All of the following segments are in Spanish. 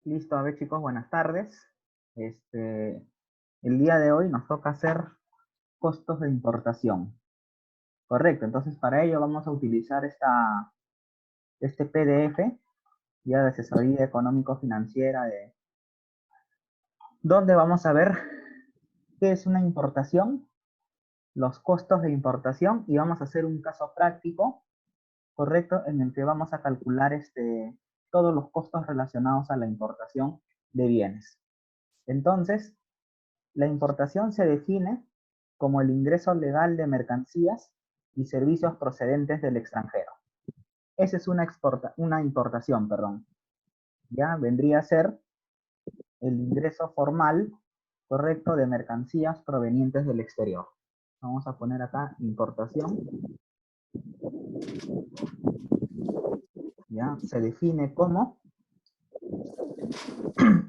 Listo, a ver chicos, buenas tardes. El día de hoy nos toca hacer costos de importación. Correcto, entonces para ello vamos a utilizar este PDF, ya de asesoría económico-financiera, donde vamos a ver qué es una importación, los costos de importación, y vamos a hacer un caso práctico, correcto, en el que vamos a calcular todos los costos relacionados a la importación de bienes. Entonces, la importación se define como el ingreso legal de mercancías y servicios procedentes del extranjero. Esa es una importación, perdón. Ya vendría a ser el ingreso formal, correcto, de mercancías provenientes del exterior. Vamos a poner acá importación. Ya se define como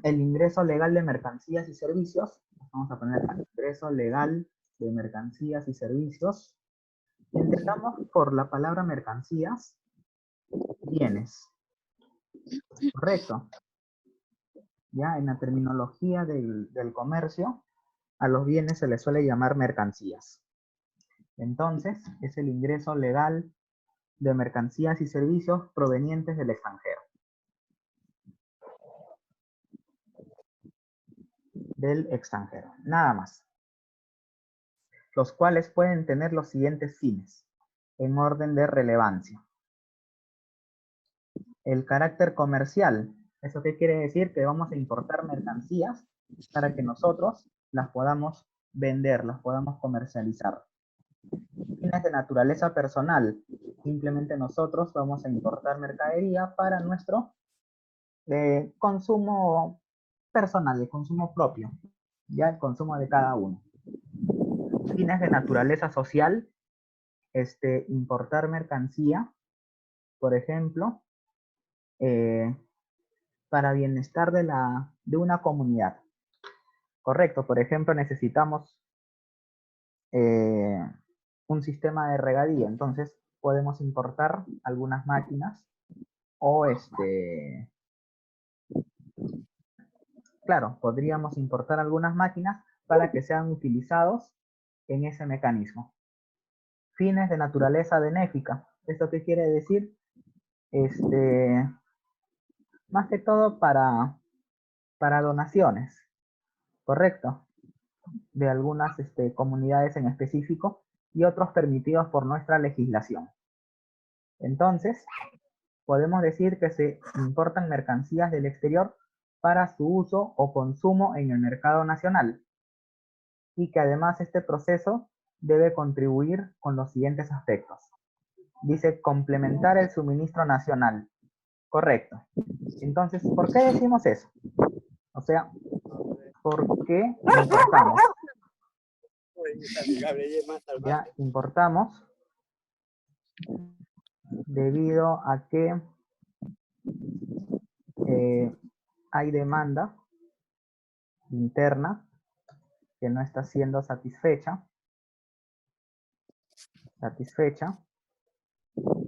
el ingreso legal de mercancías y servicios. Vamos a poner acá, ingreso legal de mercancías y servicios. Entendamos por la palabra mercancías, bienes, correcto. Ya en la terminología del comercio, a los bienes se les suele llamar mercancías. Entonces, es el ingreso legal de mercancías y servicios provenientes del extranjero. Nada más. Los cuales pueden tener los siguientes fines, en orden de relevancia. El carácter comercial. ¿Eso qué quiere decir? Que vamos a importar mercancías para que nosotros las podamos vender, las podamos comercializar. Fines de naturaleza personal. Simplemente nosotros vamos a importar mercadería para nuestro consumo personal, el consumo propio, ya el consumo de cada uno. Fines de naturaleza social. Importar mercancía, por ejemplo, para bienestar de una comunidad. Correcto, por ejemplo, necesitamos un sistema de regadío, entonces podemos importar algunas máquinas o claro, podríamos importar algunas máquinas para que sean utilizados en ese mecanismo. Fines de naturaleza benéfica. ¿Esto qué quiere decir? Más que todo para donaciones, correcto, de algunas comunidades en específico y otros permitidos por nuestra legislación. Entonces, podemos decir que se importan mercancías del exterior para su uso o consumo en el mercado nacional y que además este proceso debe contribuir con los siguientes aspectos. Dice complementar el suministro nacional. Correcto. Entonces, ¿por qué decimos eso? O sea, ¿por qué importamos? Ya importamos debido a que hay demanda interna que no está siendo satisfecha.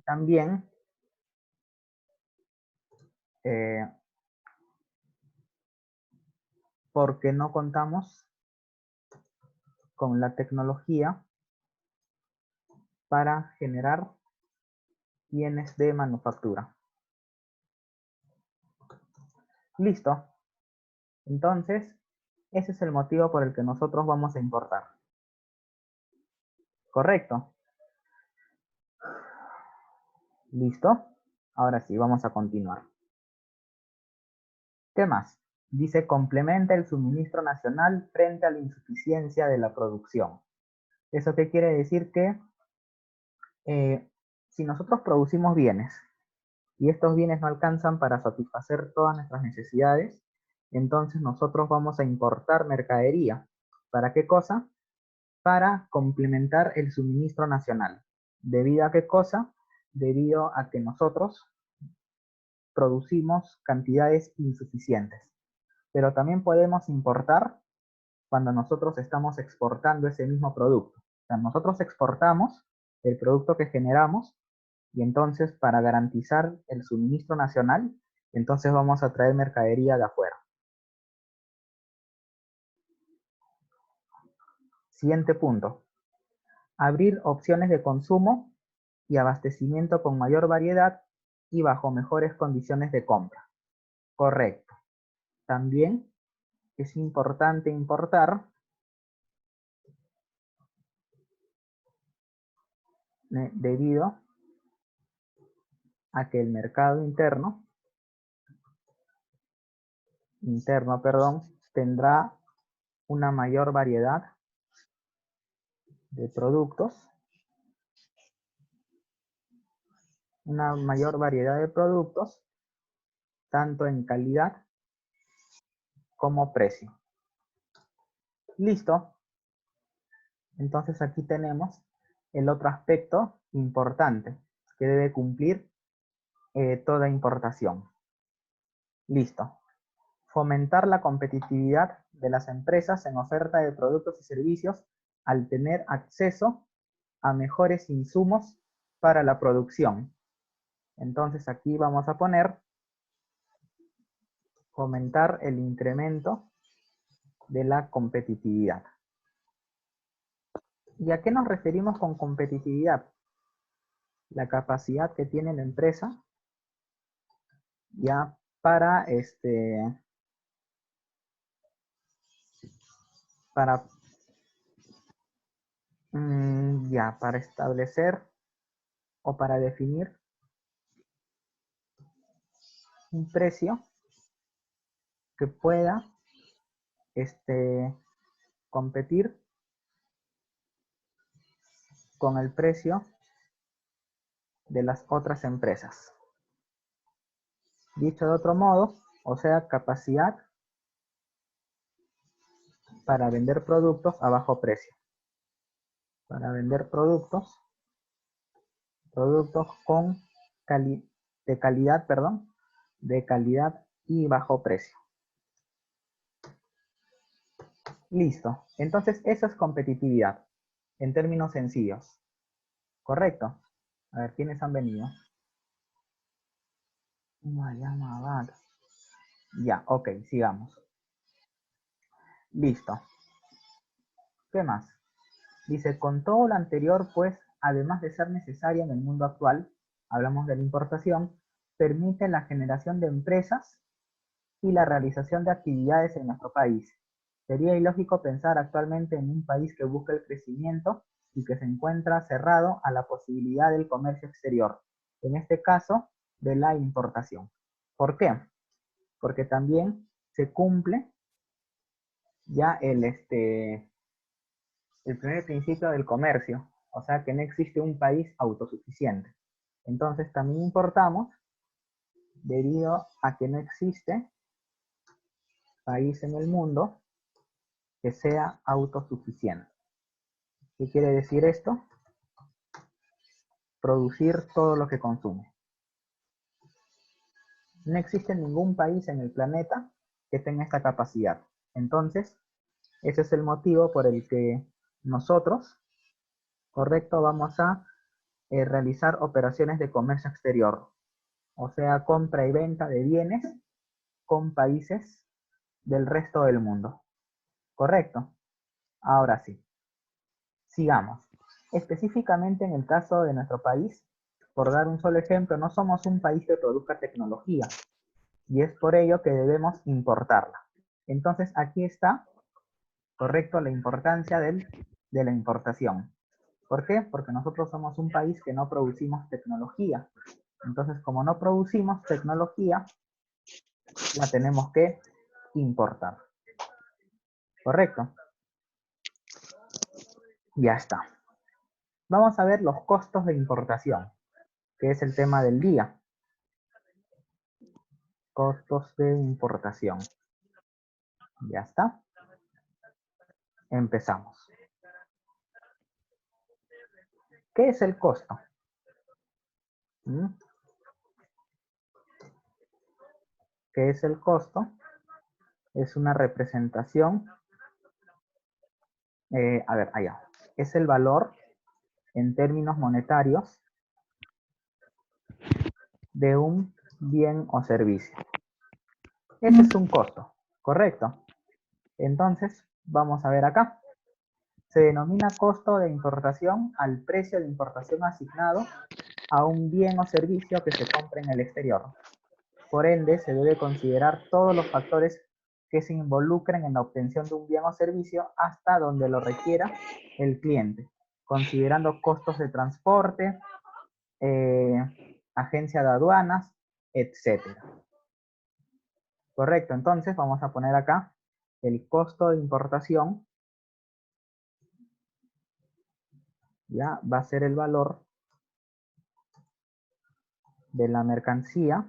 También porque no contamos con la tecnología para generar bienes de manufactura. Listo. Entonces, ese es el motivo por el que nosotros vamos a importar. ¿Correcto? ¿Listo? Ahora sí, vamos a continuar. ¿Qué más? Dice, complementa el suministro nacional frente a la insuficiencia de la producción. ¿Eso qué quiere decir? Que si nosotros producimos bienes y estos bienes no alcanzan para satisfacer todas nuestras necesidades, entonces nosotros vamos a importar mercadería. ¿Para qué cosa? Para complementar el suministro nacional. ¿Debido a qué cosa? Debido a que nosotros producimos cantidades insuficientes. Pero también podemos importar cuando nosotros estamos exportando ese mismo producto. O sea, nosotros exportamos el producto que generamos y entonces para garantizar el suministro nacional Entonces vamos a traer mercadería de afuera. Siguiente punto. Abrir opciones de consumo y abastecimiento con mayor variedad y bajo mejores condiciones de compra. Correcto. También es importante importar debido a que el mercado interno, tendrá una mayor variedad de productos, tanto en calidad como precio. Listo. Entonces aquí tenemos el otro aspecto importante que debe cumplir toda importación. Listo. Fomentar la competitividad de las empresas en oferta de productos y servicios al tener acceso a mejores insumos para la producción. Entonces aquí vamos a poner fomentar el incremento de la competitividad. ¿Y a qué nos referimos con competitividad? La capacidad que tiene la empresa ya para para establecer o para definir un precio que pueda competir con el precio de las otras empresas. Dicho de otro modo, o sea, capacidad para vender productos a bajo precio. Para vender productos con de calidad y bajo precio. Listo. Entonces, eso es competitividad, en términos sencillos. ¿Correcto? A ver, ¿quiénes han venido? Ya, ok, sigamos. Listo. ¿Qué más? Dice, con todo lo anterior, pues, además de ser necesaria en el mundo actual, hablamos de la importación, permite la generación de empresas y la realización de actividades en nuestro país. Sería ilógico pensar actualmente en un país que busca el crecimiento y que se encuentra cerrado a la posibilidad del comercio exterior, en este caso, de la importación. ¿Por qué? Porque también se cumple ya el primer principio del comercio, o sea que no existe un país autosuficiente. Entonces también importamos debido a que no existe país en el mundo que sea autosuficiente. ¿Qué quiere decir esto? Producir todo lo que consume. No existe ningún país en el planeta que tenga esta capacidad. Entonces, ese es el motivo por el que nosotros, correcto, vamos a realizar operaciones de comercio exterior, o sea, compra y venta de bienes con países del resto del mundo. ¿Correcto? Ahora sí, sigamos. Específicamente en el caso de nuestro país, por dar un solo ejemplo, no somos un país que produzca tecnología y es por ello que debemos importarla. Entonces aquí está, correcto, la importancia de la importación. ¿Por qué? Porque nosotros somos un país que no producimos tecnología. Entonces, como no producimos tecnología, la tenemos que importar. ¿Correcto? Ya está. Vamos a ver los costos de importación, que es el tema del día. Costos de importación. Ya está. Empezamos. ¿Qué es el costo? ¿Qué es el costo? Es una representación. Allá. Es el valor en términos monetarios de un bien o servicio. Ese es un costo, ¿correcto? Entonces, vamos a ver acá. Se denomina costo de importación al precio de importación asignado a un bien o servicio que se compra en el exterior. Por ende, se debe considerar todos los factores que se involucren en la obtención de un bien o servicio hasta donde lo requiera el cliente, considerando costos de transporte, agencia de aduanas, etcétera. Correcto, entonces vamos a poner acá el costo de importación, ya va a ser el valor de la mercancía,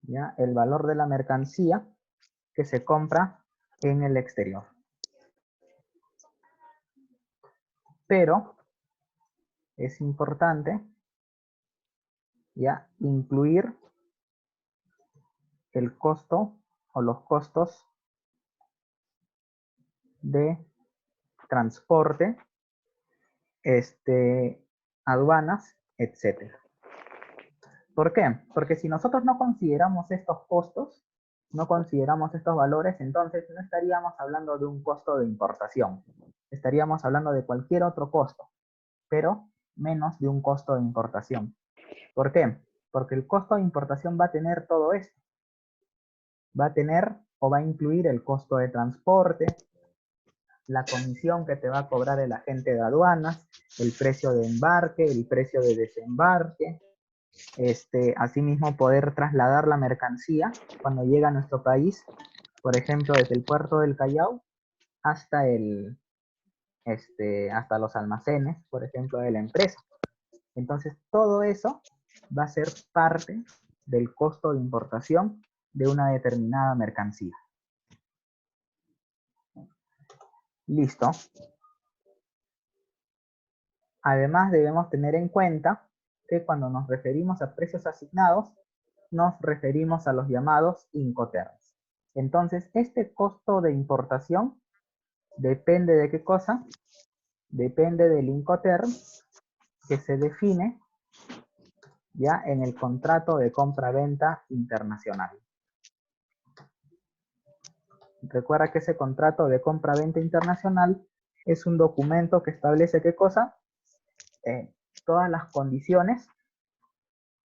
ya el valor de la mercancía que se compra en el exterior. Pero es importante ya incluir el costo o los costos de transporte, aduanas, etcétera. ¿Por qué? Porque si nosotros no consideramos estos costos, no consideramos estos valores, entonces no estaríamos hablando de un costo de importación. Estaríamos hablando de cualquier otro costo, pero menos de un costo de importación. ¿Por qué? Porque el costo de importación va a tener todo esto. Va a tener o va a incluir el costo de transporte, la comisión que te va a cobrar el agente de aduanas, el precio de embarque, el precio de desembarque, asimismo poder trasladar la mercancía cuando llega a nuestro país, por ejemplo, desde el puerto del Callao hasta hasta los almacenes, por ejemplo, de la empresa. Entonces, todo eso va a ser parte del costo de importación de una determinada mercancía. Listo. Además, debemos tener en cuenta que cuando nos referimos a precios asignados, nos referimos a los llamados Incoterms. Entonces, este costo de importación depende de qué cosa? Depende del Incoterm que se define ya en el contrato de compra-venta internacional. Recuerda que ese contrato de compra-venta internacional es un documento que establece qué cosa? Todas las condiciones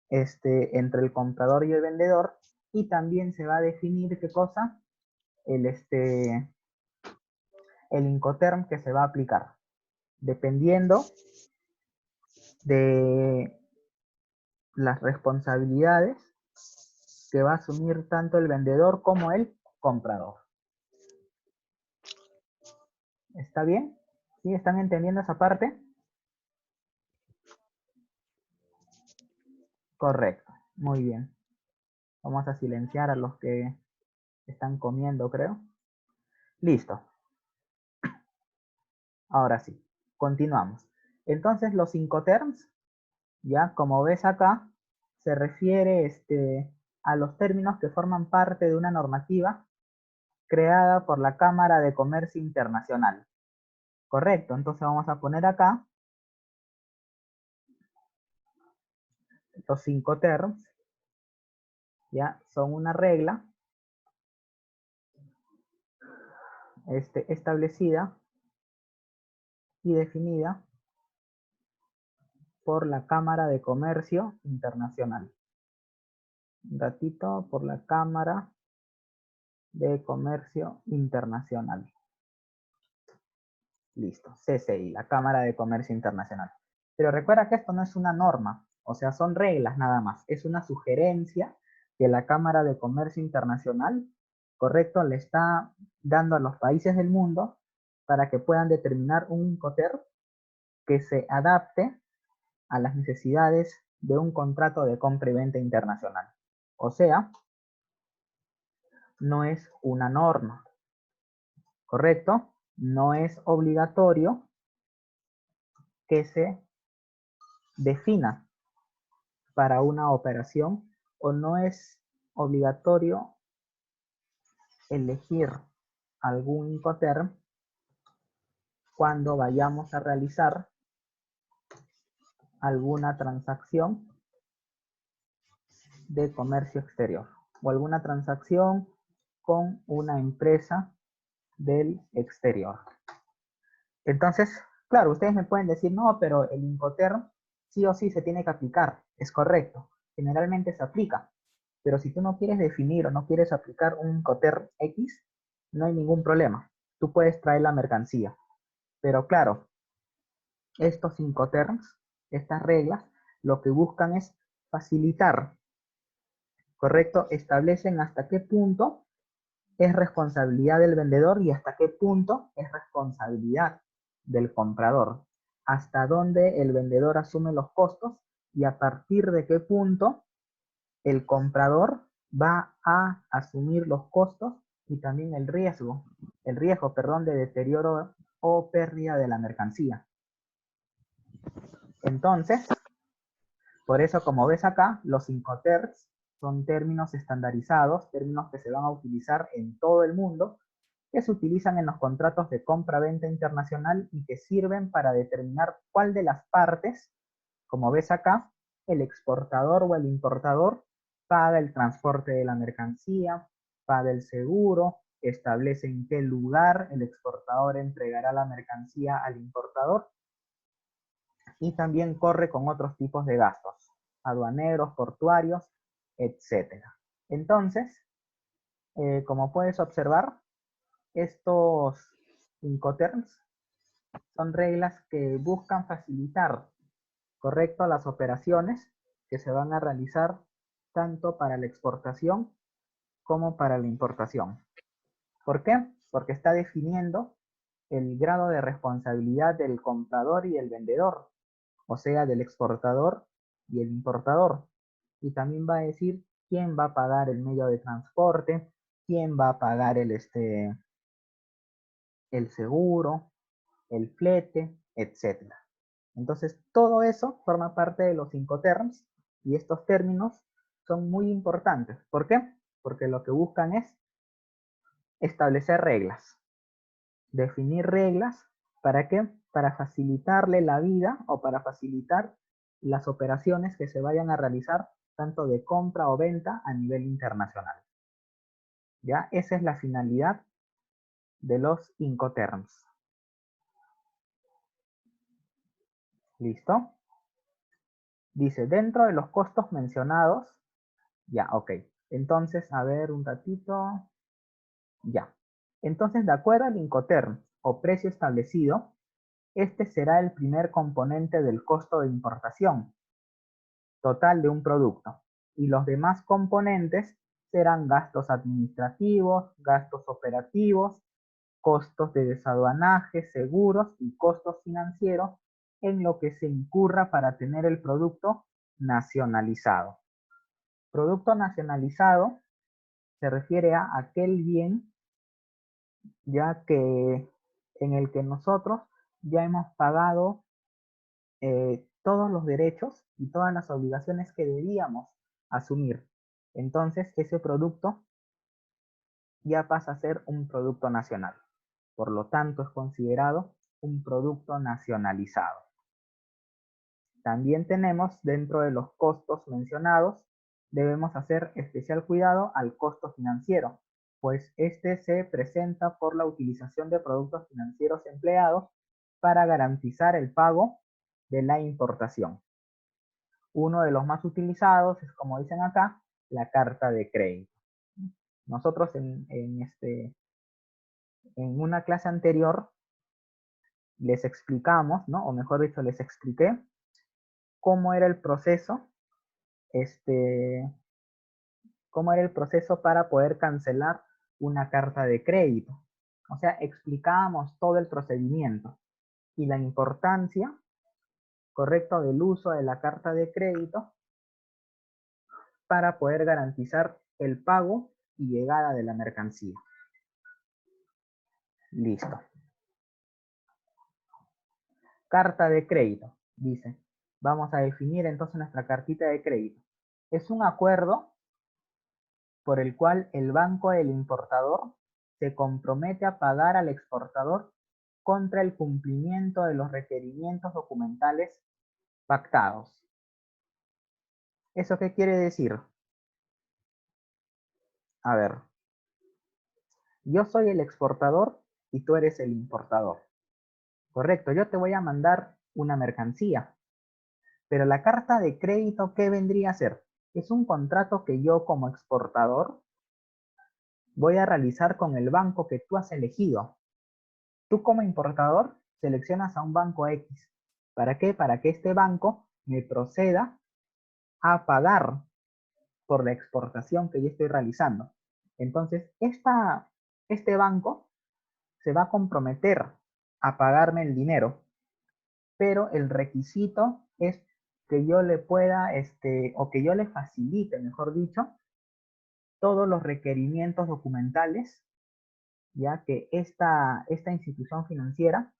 entre el comprador y el vendedor, y también se va a definir qué cosa, el Incoterm que se va a aplicar, dependiendo de las responsabilidades que va a asumir tanto el vendedor como el comprador. ¿Está bien? ¿Sí? ¿Están entendiendo esa parte? Correcto, muy bien. Vamos a silenciar a los que están comiendo, creo. Listo. Ahora sí, continuamos. Entonces los Incoterms, ya como ves acá, se refiere a los términos que forman parte de una normativa creada por la Cámara de Comercio Internacional. Correcto, entonces vamos a poner acá los Incoterms, ya son una regla establecida y definida por la Cámara de Comercio Internacional. Un ratito, por la Cámara de Comercio Internacional. Listo, CCI, la Cámara de Comercio Internacional. Pero recuerda que esto no es una norma, o sea, son reglas nada más. Es una sugerencia que la Cámara de Comercio Internacional, correcto, le está dando a los países del mundo para que puedan determinar un Incoterm que se adapte a las necesidades de un contrato de compra y venta internacional. O sea, no es una norma, ¿correcto? No es obligatorio que se defina para una operación, o no es obligatorio elegir algún Incoterm cuando vayamos a realizar alguna transacción de comercio exterior o alguna transacción con una empresa del exterior. Entonces, claro, ustedes me pueden decir, no, pero el Incoterm sí o sí se tiene que aplicar. Es correcto, generalmente se aplica. Pero si tú no quieres definir o no quieres aplicar un Incoterm X, no hay ningún problema. Tú puedes traer la mercancía. Pero claro, estos Incoterms, estas reglas, lo que buscan es facilitar, ¿correcto? Establecen hasta qué punto es responsabilidad del vendedor y hasta qué punto es responsabilidad del comprador. Hasta dónde el vendedor asume los costos y a partir de qué punto el comprador va a asumir los costos y también el riesgo, perdón, de deterioro o pérdida de la mercancía. Entonces, por eso, como ves acá, los Incoterms son términos estandarizados, términos que se van a utilizar en todo el mundo, que se utilizan en los contratos de compra-venta internacional y que sirven para determinar cuál de las partes, como ves acá, el exportador o el importador, paga el transporte de la mercancía, paga el seguro, establece en qué lugar el exportador entregará la mercancía al importador y también corre con otros tipos de gastos, aduaneros, portuarios, etc. Entonces, como puedes observar, estos Incoterms son reglas que buscan facilitar, correcto, las operaciones que se van a realizar tanto para la exportación como para la importación. ¿Por qué? Porque está definiendo el grado de responsabilidad del comprador y el vendedor, o sea, del exportador y el importador. Y también va a decir quién va a pagar el medio de transporte, quién va a pagar el seguro, el flete, etc. Entonces, todo eso forma parte de los Incoterms y estos términos son muy importantes. ¿Por qué? Porque lo que buscan es establecer reglas, definir reglas, ¿para qué? Para facilitarle la vida o para facilitar las operaciones que se vayan a realizar tanto de compra o venta a nivel internacional. ¿Ya? Esa es la finalidad de los Incoterms. ¿Listo? Dice, dentro de los costos mencionados, ya, ok. Entonces, a ver un ratito. Ya. Entonces, de acuerdo al Incoterm o precio establecido, este será el primer componente del costo de importación total de un producto. Y los demás componentes serán gastos administrativos, gastos operativos, costos de desaduanaje, seguros y costos financieros en lo que se incurra para tener el producto nacionalizado. Producto nacionalizado se refiere a aquel bien ya que en el que nosotros ya hemos pagado todos los derechos y todas las obligaciones que debíamos asumir. Entonces ese producto ya pasa a ser un producto nacional. Por lo tanto es considerado un producto nacionalizado. También tenemos dentro de los costos mencionados, debemos hacer especial cuidado al costo financiero, pues este se presenta por la utilización de productos financieros empleados para garantizar el pago de la importación. Uno de los más utilizados es, como dicen acá, la carta de crédito. Nosotros en una clase anterior les explicamos, ¿no? O mejor dicho, les expliqué cómo era el proceso, cómo era el proceso para poder cancelar una carta de crédito. O sea, explicábamos todo el procedimiento y la importancia, correcto, del uso de la carta de crédito para poder garantizar el pago y llegada de la mercancía. Listo. Carta de crédito, dice. Vamos a definir entonces nuestra cartita de crédito. Es un acuerdo por el cual el banco del importador se compromete a pagar al exportador contra el cumplimiento de los requerimientos documentales pactados. ¿Eso qué quiere decir? A ver, yo soy el exportador y tú eres el importador. Correcto, yo te voy a mandar una mercancía, pero la carta de crédito, ¿qué vendría a ser? Es un contrato que yo como exportador voy a realizar con el banco que tú has elegido. Tú como importador seleccionas a un banco X. ¿Para qué? Para que este banco me proceda a pagar por la exportación que yo estoy realizando. Entonces, este banco se va a comprometer a pagarme el dinero, pero el requisito es que yo le pueda, o que yo le facilite, mejor dicho, todos los requerimientos documentales, ya que esta institución financiera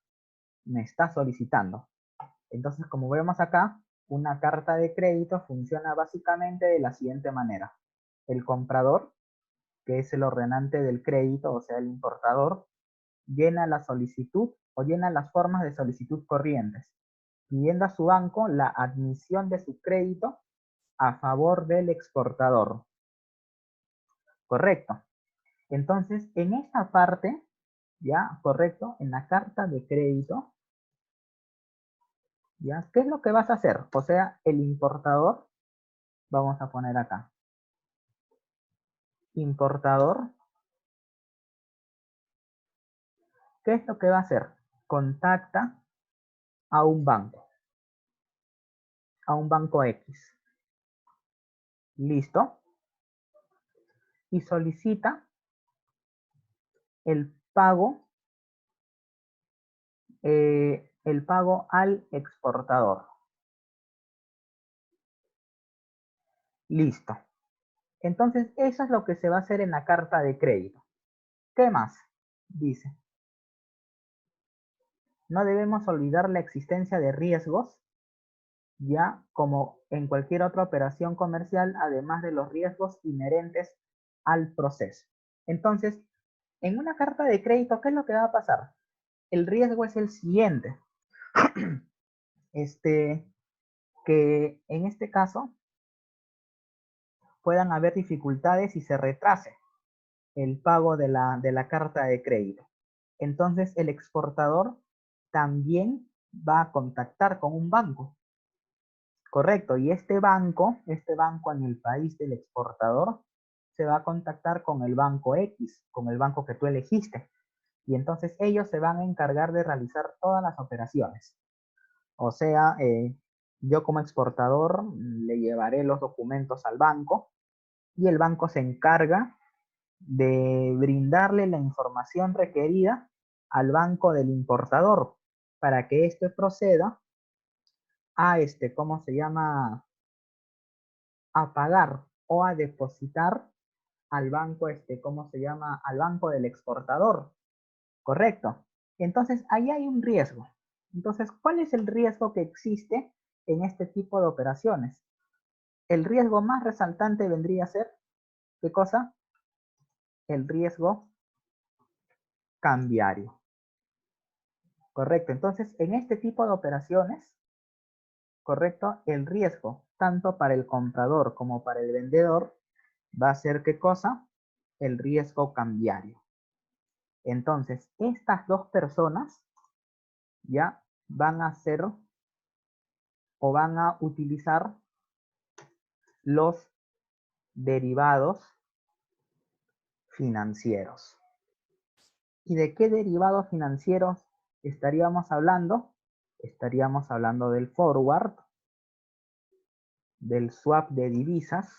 me está solicitando. Entonces, como vemos acá, una carta de crédito funciona básicamente de la siguiente manera. El comprador, que es el ordenante del crédito, o sea, el importador, llena la solicitud o llena las formas de solicitud corrientes, pidiendo a su banco la admisión de su crédito a favor del exportador. Correcto. Entonces, en esta parte, ya, correcto, en la carta de crédito, ya, ¿qué es lo que vas a hacer? O sea, el importador, vamos a poner acá, importador, ¿qué es lo que va a hacer? Contacta a un banco X. ¿Listo? Y solicita el pago al exportador. Listo. Entonces, eso es lo que se va a hacer en la carta de crédito. ¿Qué más? Dice, no debemos olvidar la existencia de riesgos, ya como en cualquier otra operación comercial, además de los riesgos inherentes al proceso. Entonces, en una carta de crédito, ¿qué es lo que va a pasar? El riesgo es el siguiente. Que en este caso puedan haber dificultades y se retrase el pago de la carta de crédito. Entonces el exportador también va a contactar con un banco. Correcto, y este banco en el país del exportador, se va a contactar con el banco X, con el banco que tú elegiste. Y entonces ellos se van a encargar de realizar todas las operaciones. O sea, yo como exportador le llevaré los documentos al banco y el banco se encarga de brindarle la información requerida al banco del importador para que éste proceda a ¿cómo se llama? A pagar o a depositar al banco ¿cómo se llama? Al banco del exportador. Correcto. Entonces, ahí hay un riesgo. Entonces, ¿cuál es el riesgo que existe en este tipo de operaciones? El riesgo más resaltante vendría a ser, ¿qué cosa? El riesgo cambiario. Correcto. Entonces, en este tipo de operaciones, correcto, el riesgo, tanto para el comprador como para el vendedor, va a ser, ¿qué cosa? El riesgo cambiario. Entonces, estas dos personas ya van a hacer o van a utilizar los derivados financieros. ¿Y de qué derivados financieros estaríamos hablando? Estaríamos hablando del forward, del swap de divisas.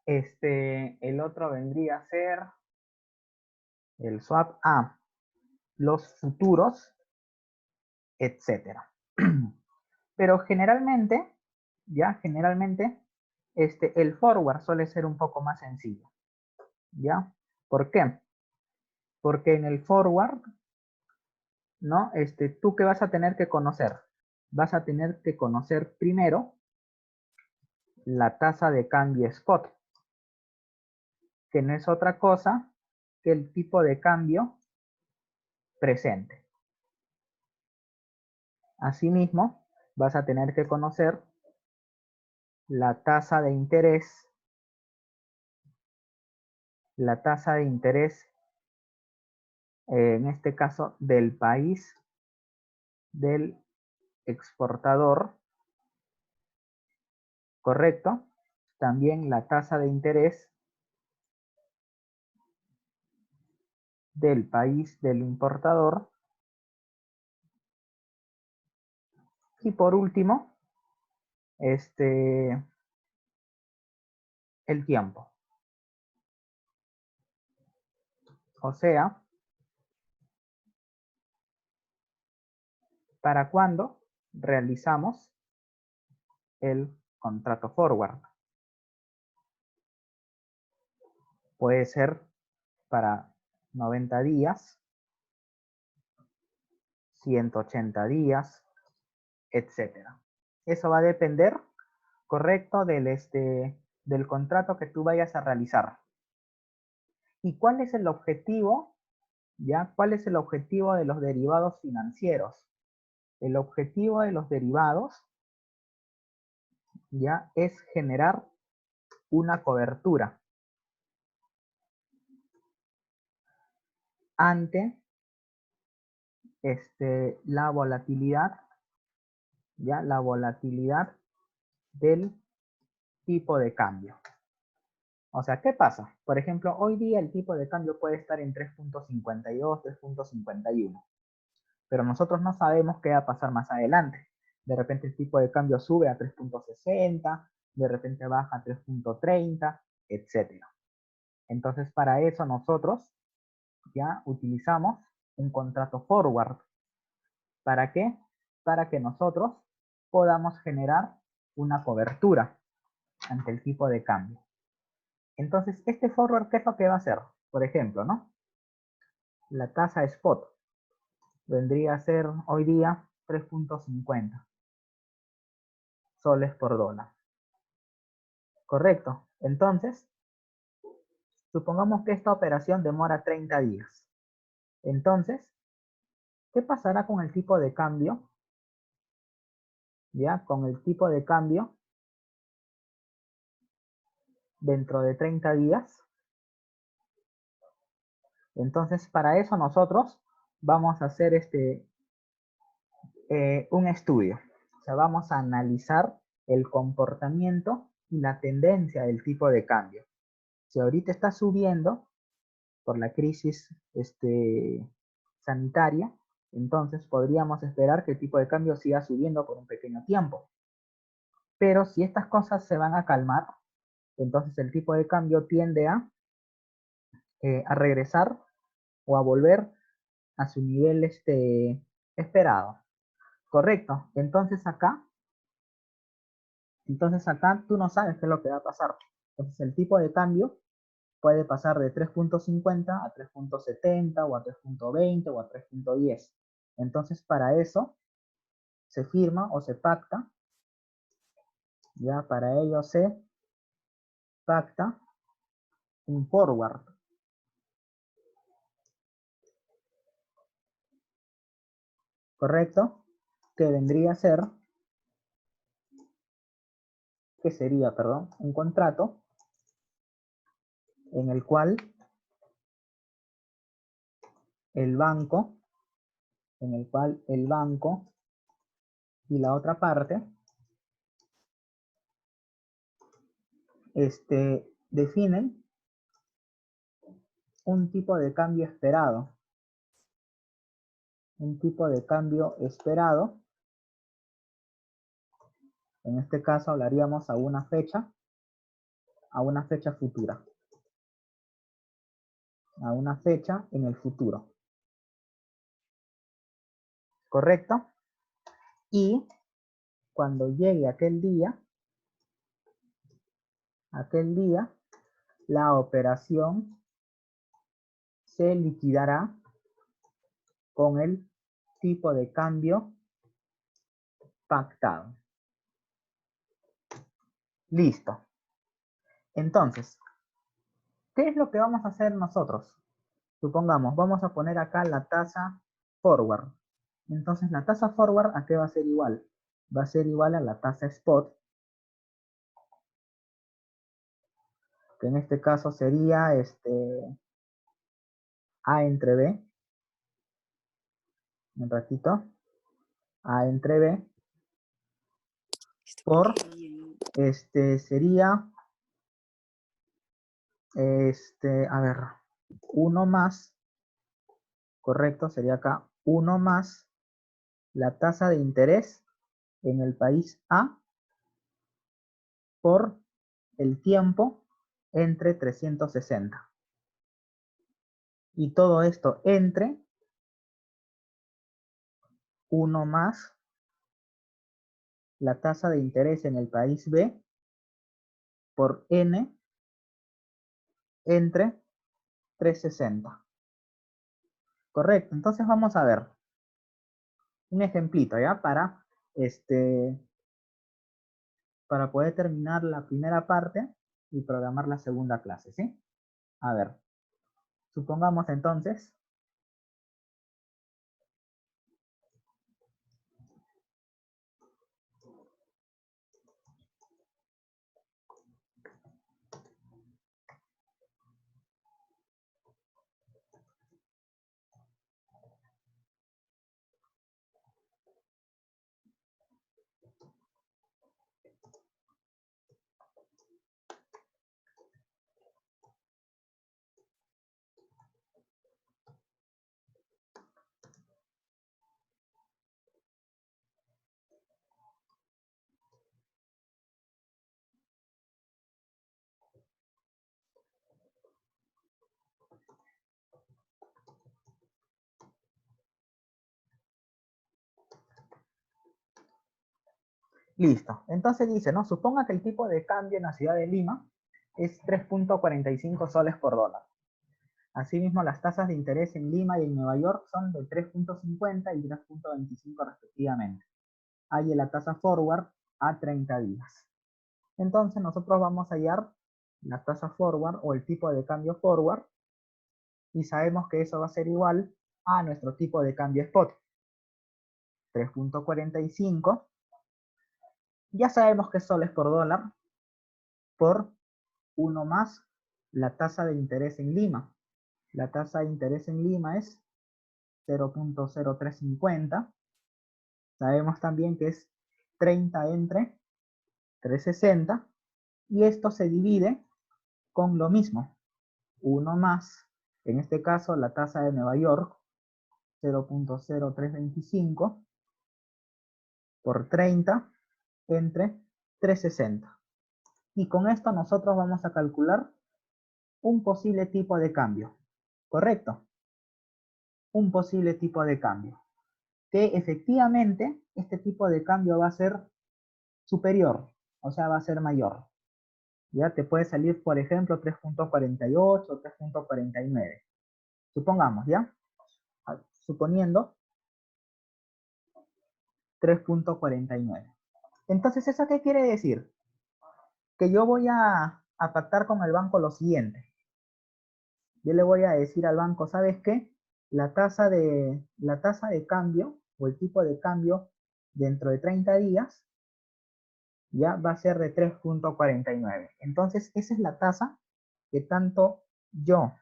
El otro vendría a ser el swap a los futuros, etcétera. Pero generalmente, el forward suele ser un poco más sencillo, ¿ya? ¿Por qué? Porque en el forward, ¿no? ¿Tú qué vas a tener que conocer? Vas a tener que conocer primero la tasa de cambio spot, que no es otra cosa que el tipo de cambio presente. Asimismo, vas a tener que conocer la tasa de interés la tasa de interés, en este caso, del país del exportador, ¿correcto? También la tasa de interés del país del importador. Y por último, el tiempo. O sea, ¿para cuándo realizamos el contrato forward? Puede ser para 90 días, 180 días, etcétera. Eso va a depender, correcto, del contrato que tú vayas a realizar. ¿Y cuál es el objetivo? ¿Ya? ¿Cuál es el objetivo de los derivados financieros? El objetivo de los derivados, ¿ya?, es generar una cobertura ante la volatilidad, ¿ya? La volatilidad del tipo de cambio. O sea, ¿qué pasa? Por ejemplo, hoy día el tipo de cambio puede estar en 3.52, 3.51, pero nosotros no sabemos qué va a pasar más adelante. De repente el tipo de cambio sube a 3.60, de repente baja a 3.30, etc. Entonces, para eso nosotros ya utilizamos un contrato forward. ¿Para qué? Para que nosotros podamos generar una cobertura ante el tipo de cambio. Entonces, este forward, ¿qué es lo que va a hacer? Por ejemplo, ¿no? La tasa spot vendría a ser hoy día 3.50 soles por dólar. Correcto. Entonces, supongamos que esta operación demora 30 días. Entonces, ¿qué pasará con el tipo de cambio? ¿Ya? Con el tipo de cambio dentro de 30 días. Entonces, para eso nosotros vamos a hacer un estudio. O sea, vamos a analizar el comportamiento y la tendencia del tipo de cambio. Si ahorita está subiendo por la crisis sanitaria, entonces podríamos esperar que el tipo de cambio siga subiendo por un pequeño tiempo. Pero si estas cosas se van a calmar, entonces el tipo de cambio tiende a regresar o a volver a su nivel esperado. Correcto. Entonces acá tú no sabes qué es lo que va a pasar. Entonces el tipo de cambio puede pasar de 3.50 a 3.70 o a 3.20 o a 3.10. Entonces para eso se firma o se pacta, ya para ello se pacta un forward. ¿Correcto? Que vendría a ser, que sería, perdón, un contrato en el cual el banco, y la otra parte definen un tipo de cambio esperado. Un tipo de cambio esperado. En este caso hablaríamos a una fecha futura. A una fecha en el futuro. ¿Correcto? Y cuando llegue aquel día, la operación se liquidará con el tipo de cambio pactado. Listo. Entonces, ¿qué es lo que vamos a hacer nosotros? Supongamos, vamos a poner acá la tasa forward. Entonces, la tasa forward, ¿a qué va a ser igual? Va a ser igual a la tasa spot que en este caso sería A entre B, un ratito, A entre B, por, sería, a ver, 1 más, correcto, sería acá, 1 más la tasa de interés en el país A por el tiempo entre 360. Y todo esto entre 1 más la tasa de interés en el país B por N entre 360. Correcto, entonces vamos a ver un ejemplito, ¿ya? Para poder terminar la primera parte y programar la segunda clase, ¿sí? A ver, supongamos entonces, listo. Entonces dice, ¿no? Suponga que el tipo de cambio en la ciudad de Lima es 3.45 soles por dólar. Asimismo, las tasas de interés en Lima y en Nueva York son de 3.50 y 3.25 respectivamente. Hay la tasa forward a 30 días. Entonces nosotros vamos a hallar la tasa forward o el tipo de cambio forward y sabemos que eso va a ser igual a nuestro tipo de cambio spot. 3.45. Ya sabemos que es soles por dólar por 1 más la tasa de interés en Lima. La tasa de interés en Lima es 0.0350. Sabemos también que es 30 entre 360. Y esto se divide con lo mismo. 1 más, en este caso, la tasa de Nueva York, 0.0325 por 30 entre 360. Y con esto nosotros vamos a calcular un posible tipo de cambio. ¿Correcto? Un posible tipo de cambio. Que efectivamente este tipo de cambio va a ser superior, o sea, va a ser mayor. Ya te puede salir, por ejemplo, 3.48 o 3.49. Supongamos, ¿ya? Suponiendo 3.49. Entonces, ¿eso qué quiere decir? Que yo voy a pactar con el banco lo siguiente. Yo le voy a decir al banco, ¿sabes qué? La tasa de cambio o el tipo de cambio dentro de 30 días ya va a ser de 3.49. Entonces, esa es la tasa que tanto yo,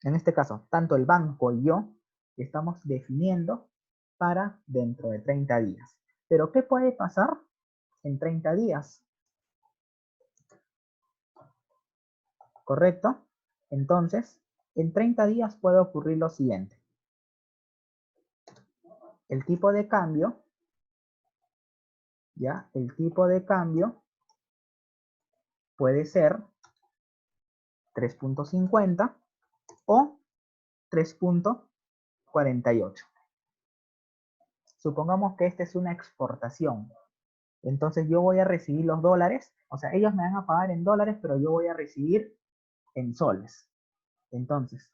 en este caso, tanto el banco y yo, estamos definiendo para dentro de 30 días. Pero, ¿qué puede pasar en 30 días? ¿Correcto? Entonces, en 30 días puede ocurrir lo siguiente. El tipo de cambio, ¿ya? El tipo de cambio puede ser 3.50 o 3.48. Supongamos que esta es una exportación. Entonces yo voy a recibir los dólares, o sea, ellos me van a pagar en dólares, pero yo voy a recibir en soles. Entonces,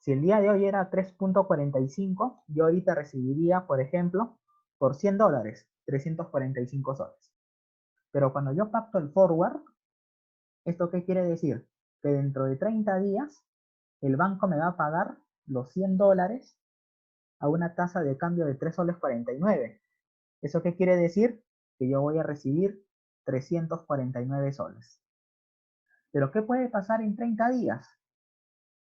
si el día de hoy era 3.45, yo ahorita recibiría, por ejemplo, por 100 dólares, 345 soles. Pero cuando yo pacto el forward, ¿esto qué quiere decir? Que dentro de 30 días, el banco me va a pagar los 100 dólares a una tasa de cambio de 3 soles 49. ¿Eso qué quiere decir? Que yo voy a recibir 349 soles. Pero ¿qué puede pasar en 30 días?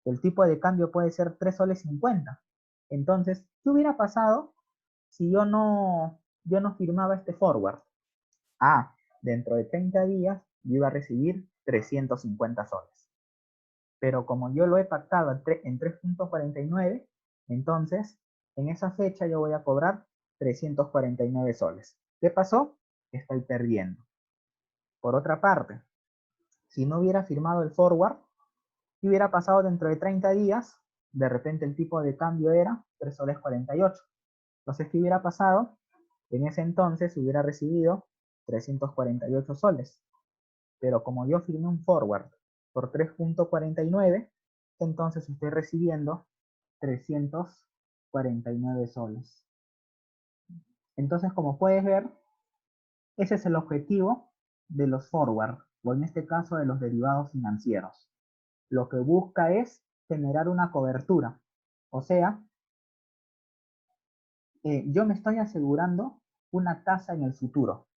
El tipo de cambio puede ser 3 soles 50. Entonces, ¿qué hubiera pasado si yo no firmaba este forward? Ah, dentro de 30 días yo iba a recibir 350 soles. Pero como yo lo he pactado en 3.49, entonces en esa fecha yo voy a cobrar 349 soles. ¿Qué pasó? Estoy perdiendo. Por otra parte, si no hubiera firmado el forward, ¿qué hubiera pasado dentro de 30 días? De repente el tipo de cambio era 3 soles 48. Entonces, ¿qué hubiera pasado? En ese entonces hubiera recibido 348 soles. Pero como yo firmé un forward por 3.49, entonces estoy recibiendo 349 soles. Entonces, como puedes ver, ese es el objetivo de los forward, o en este caso de los derivados financieros. Lo que busca es generar una cobertura. O sea, yo me estoy asegurando una tasa en el futuro.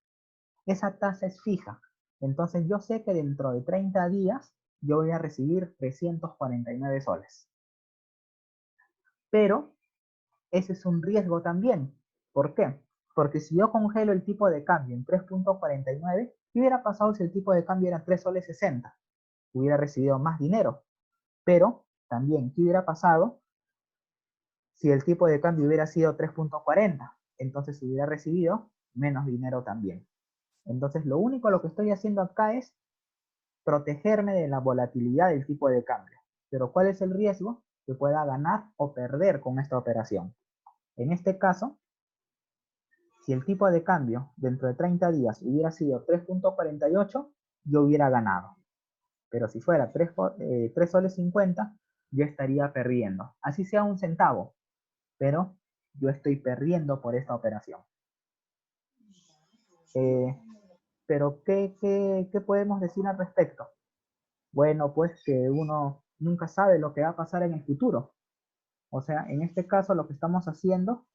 Esa tasa es fija. Entonces yo sé que dentro de 30 días yo voy a recibir 349 soles. Pero ese es un riesgo también. ¿Por qué? Porque si yo congelo el tipo de cambio en 3.49, ¿qué hubiera pasado si el tipo de cambio era 3 soles 60? Hubiera recibido más dinero. Pero también, ¿qué hubiera pasado si el tipo de cambio hubiera sido 3.40? Entonces hubiera recibido menos dinero también. Entonces lo único lo que estoy haciendo acá es protegerme de la volatilidad del tipo de cambio. Pero ¿cuál es el riesgo? Que pueda ganar o perder con esta operación. En este caso, si el tipo de cambio dentro de 30 días hubiera sido 3.48, yo hubiera ganado. Pero si fuera 3 soles 50, yo estaría perdiendo. Así sea un centavo, pero yo estoy perdiendo por esta operación. Pero ¿qué podemos decir al respecto? Bueno, pues que uno nunca sabe lo que va a pasar en el futuro. O sea, en este caso lo que estamos haciendo,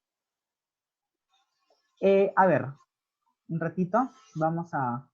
a ver, un ratito, vamos a